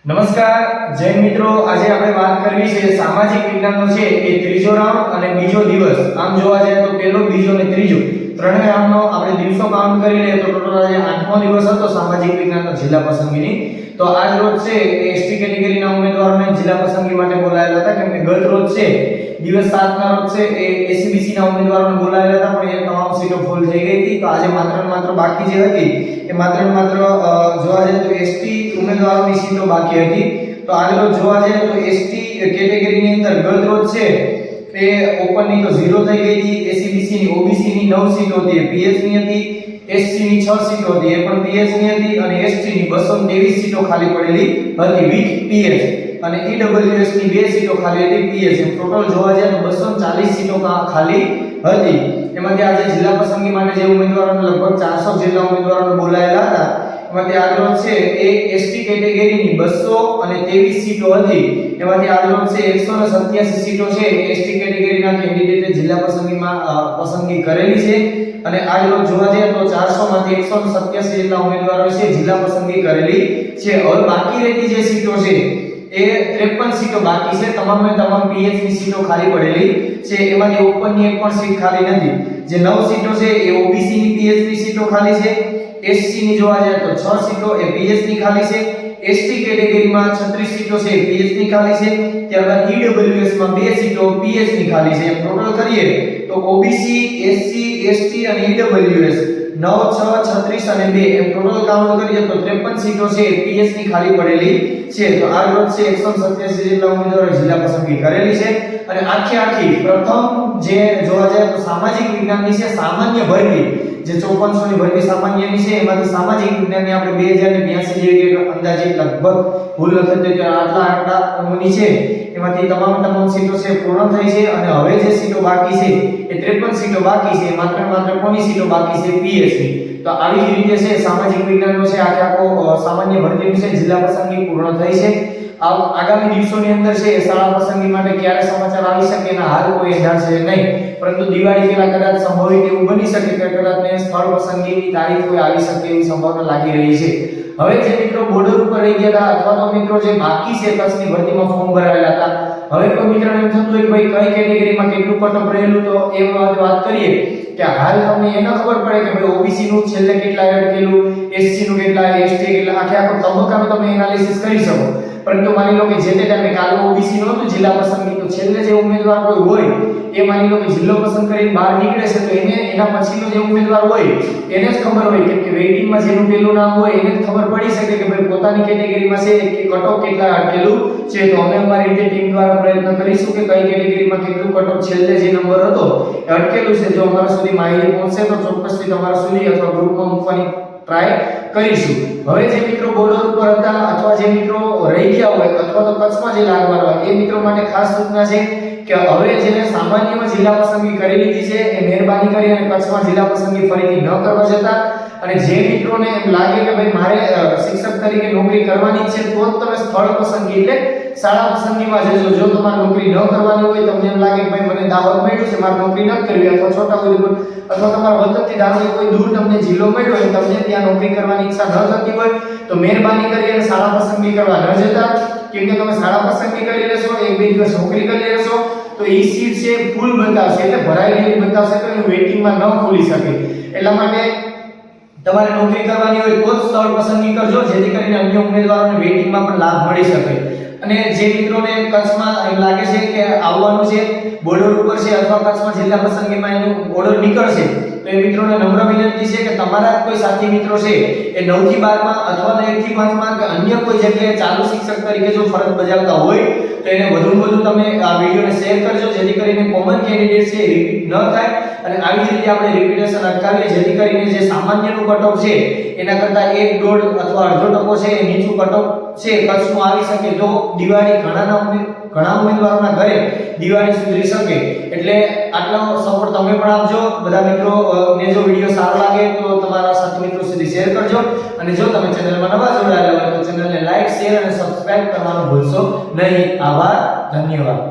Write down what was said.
નમસ્કાર જય મિત્રો, આજે આપણે વાત કરવી છે સામાજિક વિજ્ઞાનનો છે એ ત્રીજો રાઉન્ડ અને બીજો દિવસ. આમ જોવા જાય તો પહેલો, બીજો અને ત્રીજો ત્રણેય રાઉન્ડનો આપણે દિવસો કાઉન્ટ કરી લઈએ તો ટોટલ આજે 8મો દિવસ હતો સામાજિક વિજ્ઞાનનો જિલ્લા પસંદગીની. તો આજ રોજ છે એસટી કેટેગરીના ઉમેદવારોને જિલ્લા પસંદગી માટે બોલાયેલા હતા, કેમ કે ગત રોજ છે દિવસ 7 ના રોજ છે એ એસીબીસી ના ઉમેદવારોને બોલાયેલા હતા, પણ એ તમામ સીટો ફૂલ થઈ ગઈ હતી. તો આજે માત્ર ને માત્ર બાકી જે હતી એ માત્ર ને માત્ર જોવા જાય તો એસટી ઉમેદવારોની સીટો બાકી હતી. તો આજે રોજ જોવા જાય તો એસટી કેટેગરીની અંદર ગત રોજ છે એ ઓપનની તો 0 થઈ ગઈ હતી, એસીબીસી ની ઓબીસી ની 9 સીટો હતી, પીએચ ની હતી, એસસી ની 6 સીટો હતી, એ પણ પીએચ ની હતી, અને એસટી ની 223 સીટો ખાલી પડેલી હતી વિથ પીએચ, અને ઈડબ્લ્યુએસ ની 2 સીટો ખાલી હતી પીએચ. એમ ટોટલ જોવા જાય તો 240 સીટો ખાલી હતી. એમાંથી આજે જિલ્લા પસંદગી માટે જે ઉમેદવારોને લગભગ 400 જેટલા ઉમેદવારોને બોલાયેલા હતા, એમાંથી આજનો છે એ એસટી કેટેગરીની 223 સીટો હતી. એમાંથી આજનો છે 187 સીટો છે એસટી કેટેગરીના કેન્ડિડેટે જિલ્લા પસંદગીમાં પસંદગી કરેલી છે, અને આજનો જોવા જઈએ તો 400 માંથી 187 જેટલા ઉમેદવારો છે જિલ્લા પસંદગી કરેલી છે. હવે બાકી રહેતી જે સીટો છે એ 53 સીટો બાકી છે. તમામે તમામ પીએચ ની સીટો ખાલી પડેલી છે. એમાંથી ઓપન ની એક પણ સીટ ખાલી નથી. જે 9 સીટો છે એ ઓબીસી ની પીએચ ની સીટો ખાલી છે, એસસી ની જોવા જાય તો 6 સીટો એ પીએચ ની ખાલી છે, એસટી કેટેગરીમાં 36 સીટો છે પીએચ ની ખાલી છે, ત્યારબાદ ઈડબ્લ્યુએસ માં 2 સીટો પીએચ ની ખાલી છે. એમ ટોટલ કરીએ તો ઓબીસી, એસસી, એસટી અને ઈડબ્લ્યુએસ 9, 6, 36 અને 2 એમ ટોટલ કાઉન્ટ કરીએ તો 53 સીટો છે પીએચ ની ખાલી પડેલી છે. તો આ રોજ છે 187 જેટલા ઉમેદવારોએ જિલ્લા પસંદગી કરેલી છે, અને આખી પ્રથમ જે જોવા જાય તો સામાજિક વિજ્ઞાનની છે સામાન્ય ભરતી, જે 5400 ની ભરતી સામાન્યની છે, એમાંથી સામાજિક વિજ્ઞાનની આપણે 2082 જેવી અંદાજે લગભગ ભૂલ નથી તો આટલાની છે, એમાંથી તમામ સીટો છે પૂર્ણ થઈ છે. અને હવે જે સીટો બાકી છે એ 53 સીટો બાકી છે, માત્ર કોની સીટો બાકી છે? પીએચ ની. તો આવી જ રીતે છે સામાજિક વિજ્ઞાનનો છે આખો સામાન્ય ભરતીનું છે જિલ્લા પસંદગી પૂર્ણ થઈ છે. આગામી દિવસોની અંદર છે શાળા પસંદગી માટે ક્યારે સમાચાર આવી શકે એના હાલ કોઈ અંદાજ છે નહીં, પરંતુ દિવાળી પહેલા કદાચ સંભવિત એવું બની શકે કે કદાચ ને સ્થળ પસંદગીની તારીખ કોઈ આવી શકે એવી સંભાવના લાગી રહી છે. હવે જે મિત્રો બોર્ડર ઉપર રહી ગયા હતા, અથવા તો મિત્રો જે બાકી છે કચ્છની ભરતીમાં ફોર્મ ભરાયેલા હતા, હવે કોઈ મિત્રને એમ થતું હોય કે ભાઈ કઈ કેટેગરીમાં કેટલું કટઅપ રહેલું, તો એ વાત કરીએ કે હાલ તમને એ ન ખબર પડે કે ભાઈ ઓબીસી નું છેલ્લે કેટલા અટકેલું, એસસી નું કેટલા, એસટી કેટલા, આખો તબક્કાનું તમે એનાલિસિસ કરી શકો. પરંતુ માની લો કે જે તે ટાઈમે કાલે ઓબીસી નો હતું જિલ્લા પસંદગી, તો છેલ્લે જે ઉમેદવાર કોઈ હોય એ માની લો કે જિલ્લો પસંદ કરીને બહાર નીકળે છે, તો એને એના પછીનો જે ઉમેદવાર હોય એને જ ખબર હોય, કેમ કે વેઇટિંગમાં જેનું પેલું નામ હોય એને જ ખબર પડી શકે કે ભાઈ પોતાની કેટેગરીમાં છે કે કટઓફ કેટલા અટકેલું છે. તો અમે અમારી રીતે ટીમ દ્વારા પ્રયત્ન કરીશું કે કઈ કેટેગરીમાં કેટલું કટઓફ છેલ્લે જે નંબર હતો એ અટકેલું છે. જો અમારા સુધી માહિતી પહોંચશે તો ચોક્કસથી તમારા સુધી અથવા ગ્રુપમાં મૂકવાની ટ્રાય કરીશું. હવે જે મિત્રો બોર્ડર ઉપર હતા અથવા જે મિત્રો રહી ગયા હોય અથવા તો કચ્છમાં જે લાગવાના હોય એ મિત્રો માટે ખાસ સૂચના છે કે હવે જેને સામાન્યમાં જિલ્લા પસંદગી કરી લીધી છે એ મહેરબાની કરી અને કચ્છમાં જિલ્લા પસંદગી ફરીથી ન કરવા જતા, અને જે મિત્રોને એમ લાગે કે ભાઈ મારે શિક્ષક તરીકે નોકરી કરવાની છે તો જ તમે સ્થળ પસંદગી એટલે શાળા પસંદગીમાં જજો. જો તમારે નોકરી ન કરવાની હોય, તમને એમ લાગે કે ભાઈ મને દાહોદ મળ્યું છે, મારે નોકરી ન કરવી, અથવા છોટાઉદેપુર અથવા તમારા વતનથી ધારો કોઈ દૂર તમને જિલ્લો મળ્યો હોય, તમને ત્યાં નોકરી કરવાની ઈચ્છા ન થતી હોય, તો મહેરબાની કરી અને શાળા પસંદગી કરવા ન જતા. કેમ કે તમે શાળા પસંદગી કરી લેશો, એક બે દિવસ નોકરી કરી લેશો, તો એ સીટ છે ફૂલ બતાવશે, એટલે ભરાઈ ગયેલી બતાવશે, તો એનું વેઇટિંગમાં ન ખુલી શકે. એટલા માટે તમારે નોકરી કરવાની હોય તો જ સ્થળ પસંદગી કરજો, જેથી કરીને અન્ય ઉમેદવારોને વેઇટિંગમાં પણ લાભ મળી શકે. અને જે મિત્રોને કચ્છમાં એમ લાગે છે કે આવવાનું છે બોર્ડર ઉપર છે અથવા કચ્છમાં જિલ્લા પસંદગીમાં એનું ઓર્ડર નીકળશે, તો એ મિત્રોને નમ્ર વિનંતી છે કે તમારા કોઈ સાથી મિત્રો છે એ 9 થી 12 માં અથવા 1 થી 5 માં કે અન્ય કોઈ જગ્યાએ ચાલુ શિક્ષક તરીકે જો ફરજ બજાવતા હોય તો એને વધુ તમે આ વિડિયોને શેર કરજો, જેથી કરીને કોમન કેન્ડિડેટ છે રિપીટ ન થાય, અને આવી રીતે આપણે રિપીટેશન અટકાવીએ, જેથી કરીને જે સામાન્યનું કટઓફ છે એના કરતા 1, 1.5 અથવા અડધો ટકો છે એ નીચું કટઓફ છે કચ્છનું આવી શકે. જો દિવાળી ઘણા ઉમેદવારોના ઘરે દિવાળી સુધરી શકે, એટલે આટલો સપોર્ટ તમે પણ આપજો. બધા મિત્રો ને જો વિડિયો સારો લાગે તો તમારા સાથી મિત્રો સુધી શેર કરજો, અને જો તમે ચેનલમાં નવા જોડાયેલા હોય તો ચેનલને લાઈક, શેર અને સબસ્ક્રાઇબ કરવાનું ભૂલશો નહીં. આભાર, ધન્યવાદ.